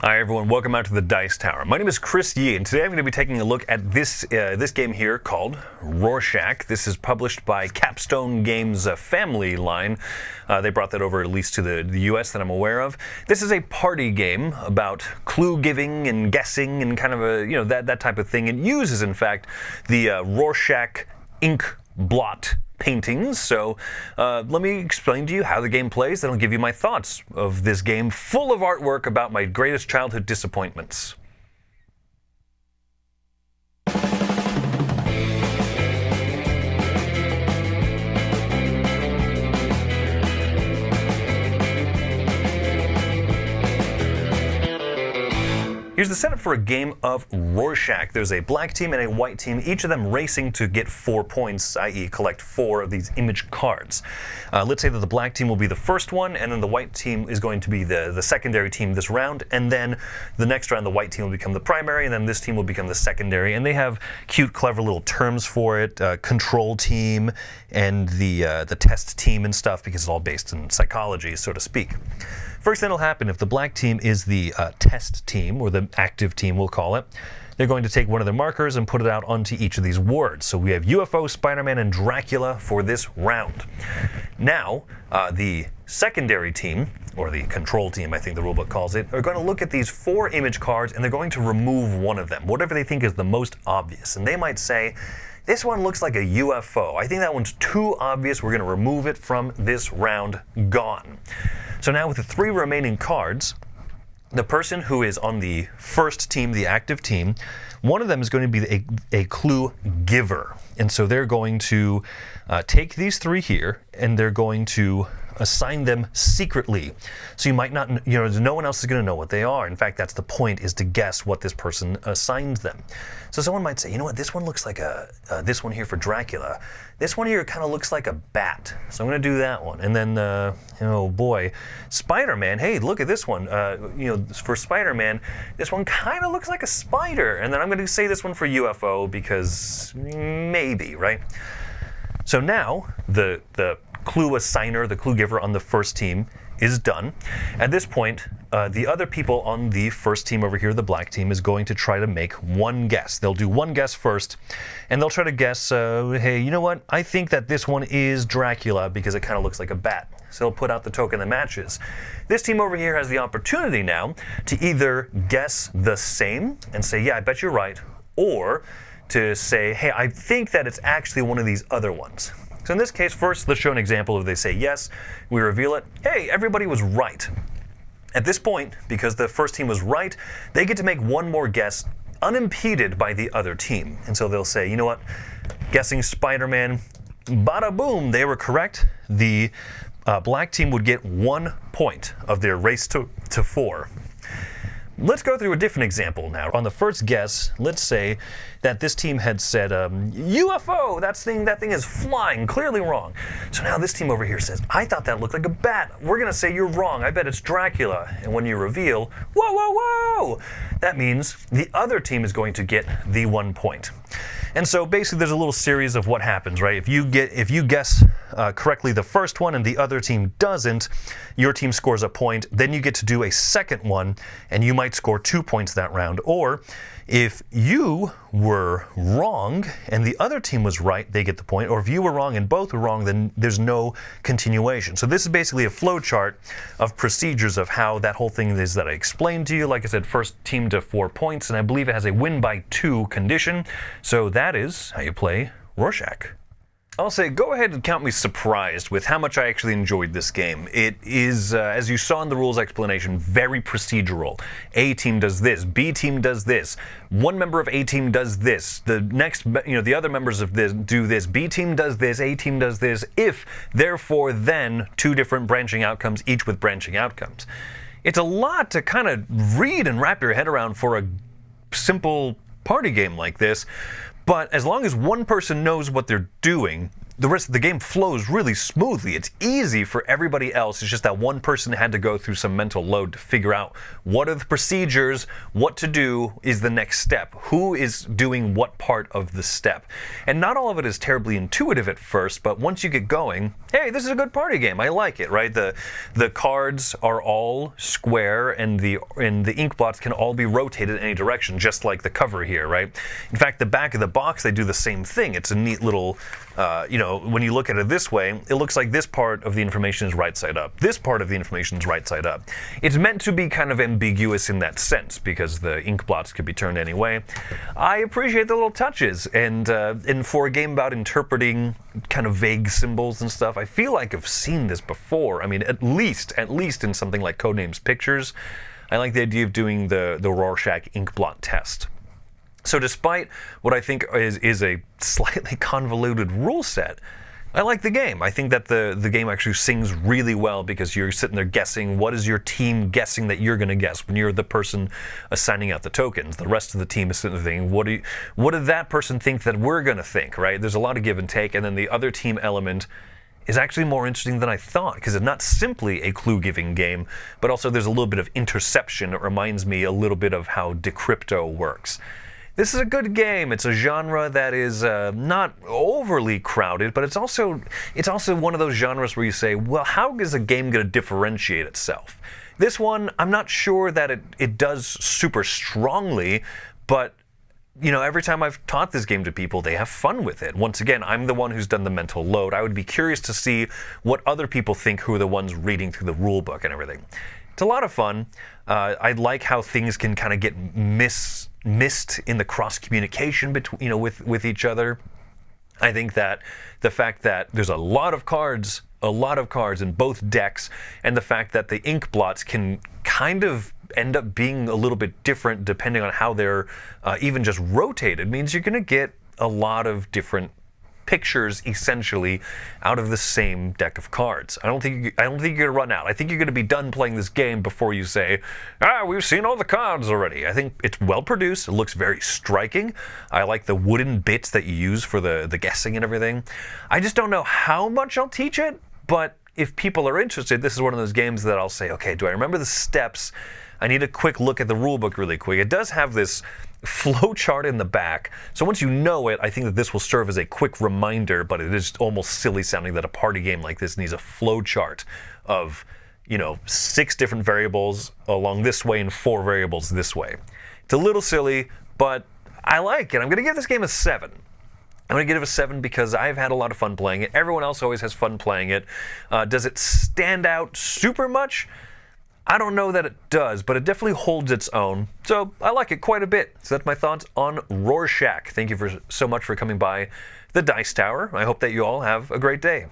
Hi everyone, welcome out to the Dice Tower. My name is Chris Yee, and today I'm going to be taking a look at this game here called Rorschach. This is published by Capstone Games family line. They brought that over at least to the US that I'm aware of. This is a party game about clue giving and guessing and kind of a, that type of thing. It uses, in fact, the Rorschach ink blot paintings. So let me explain to you how the game plays, then I'll give you my thoughts of this game full of artwork about my greatest childhood disappointments. Here's the setup for a game of Rorschach. There's a black team and a white team, each of them racing to get 4 points, i.e. collect 4 of these image cards. Let's say that the black team will be the first one, and then the white team is going to be the secondary team this round, and then the next round the white team will become the primary, and then this team will become the secondary, and they have cute, clever little terms for it, control team and the test team and stuff, because it's all based in psychology, so to speak. First thing that'll happen if the black team is the test team, or the active team we'll call it, they're going to take one of their markers and put it out onto each of these words. So we have UFO, Spider-Man, and Dracula for this round. Now, the secondary team, or the control team I think the rulebook calls it, are going to look at these 4 image cards and they're going to remove one of them, whatever they think is the most obvious. And they might say, this one looks like a UFO. I think that one's too obvious. We're going to remove it from this round. Gone. So now with the 3 remaining cards, the person who is on the first team, the active team, one of them is going to be a clue giver. And so they're going to take these 3 here, and they're going to assign them secretly. So you might not, no one else is going to know what they are. In fact, that's the point, is to guess what this person assigned them. So someone might say, you know what, this one looks like this one here for Dracula. This one here kind of looks like a bat. So I'm going to do that one. And then, oh boy, Spider-Man, hey, look at this one. For Spider-Man, this one kind of looks like a spider. And then I'm going to say this one for UFO because maybe, right? So now the clue assigner, the clue giver on the first team is done. At this point, the other people on the first team over here, the black team, is going to try to make one guess. They'll do one guess first, and they'll try to guess, hey, you know what? I think that this one is Dracula because it kind of looks like a bat. So they'll put out the token that matches. This team over here has the opportunity now to either guess the same and say, yeah, I bet you're right, or to say, hey, I think that it's actually one of these other ones. So in this case, first, let's show an example of they say yes, we reveal it, hey, everybody was right. At this point, because the first team was right, they get to make one more guess unimpeded by the other team. And so they'll say, you know what, guessing Spider-Man, bada boom, they were correct. The black team would get 1 point of their race to 4. Let's go through a different example now. On the first guess, let's say that this team had said, UFO, that thing is flying, clearly wrong. So now this team over here says, I thought that looked like a bat. We're going to say you're wrong. I bet it's Dracula. And when you reveal, whoa, whoa, whoa, that means the other team is going to get the 1 point. And so basically there's a little series of what happens, right? If you guess correctly the first one and the other team doesn't, your team scores a point. Then you get to do a second one, and you might score 2 points that round. Or if you were wrong and the other team was right, they get the point. Or if you were wrong and both were wrong, then there's no continuation. So this is basically a flow chart of procedures of how that whole thing is that I explained to you. Like I said, first team to 4 points, and I believe it has a win by 2 condition. So that is how you play Rorschach. I'll say, go ahead and count me surprised with how much I actually enjoyed this game. It is, as you saw in the rules explanation, very procedural. A team does this, B team does this, one member of A team does this, the next, the other members of this do this, B team does this, A team does this, if, therefore, then, 2 different branching outcomes, each with branching outcomes. It's a lot to kind of read and wrap your head around for a simple party game like this. But as long as one person knows what they're doing, the rest of the game flows really smoothly. It's easy for everybody else. It's just that one person had to go through some mental load to figure out what are the procedures, what to do is the next step, who is doing what part of the step. And not all of it is terribly intuitive at first, but once you get going, hey, this is a good party game. I like it, right? The cards are all square, and the ink blots can all be rotated in any direction, just like the cover here, right? In fact, the back of the box, they do the same thing. It's a neat little, when you look at it this way, it looks like this part of the information is right side up. This part of the information is right side up. It's meant to be kind of ambiguous in that sense, because the ink blots could be turned any way. I appreciate the little touches, and for a game about interpreting kind of vague symbols and stuff, I feel like I've seen this before. I mean, at least in something like Codenames Pictures. I like the idea of doing the Rorschach ink blot test. So despite what I think is a slightly convoluted rule set, I like the game. I think that the game actually sings really well, because you're sitting there guessing, what is your team guessing that you're going to guess when you're the person assigning out the tokens. The rest of the team is sitting there thinking, what did that person think that we're going to think, right? There's a lot of give and take, and then the other team element is actually more interesting than I thought, because it's not simply a clue-giving game, but also there's a little bit of interception. It reminds me a little bit of how Decrypto works. This is a good game. It's a genre that is not overly crowded, but it's also one of those genres where you say, well, how is a game going to differentiate itself? This one, I'm not sure that it does super strongly, but every time I've taught this game to people, they have fun with it. Once again, I'm the one who's done the mental load. I would be curious to see what other people think, who are the ones reading through the rule book and everything. It's a lot of fun. I like how things can kind of get missed in the cross communication between with each other. I think that the fact that there's a lot of cards in both decks, and the fact that the ink blots can kind of end up being a little bit different depending on how they're even just rotated, means you're going to get a lot of different pictures essentially out of the same deck of cards. I don't think you're going to run out. I think you're going to be done playing this game before you say, we've seen all the cards already. I think it's well produced. It looks very striking. I like the wooden bits that you use for the guessing and everything. I just don't know how much I'll teach it, but if people are interested, this is one of those games that I'll say, okay, do I remember the steps? I need a quick look at the rulebook really quick. It does have this flow chart in the back, so once you know it, I think that this will serve as a quick reminder, but it is almost silly sounding that a party game like this needs a flow chart of 6 different variables along this way and 4 variables this way. It's a little silly, but I like it. I'm going to give this game a 7. I'm going to give it a 7 because I've had a lot of fun playing it. Everyone else always has fun playing it. Does it stand out super much? I don't know that it does, but it definitely holds its own. So I like it quite a bit. So that's my thoughts on Rorschach. Thank you so much for coming by the Dice Tower. I hope that you all have a great day.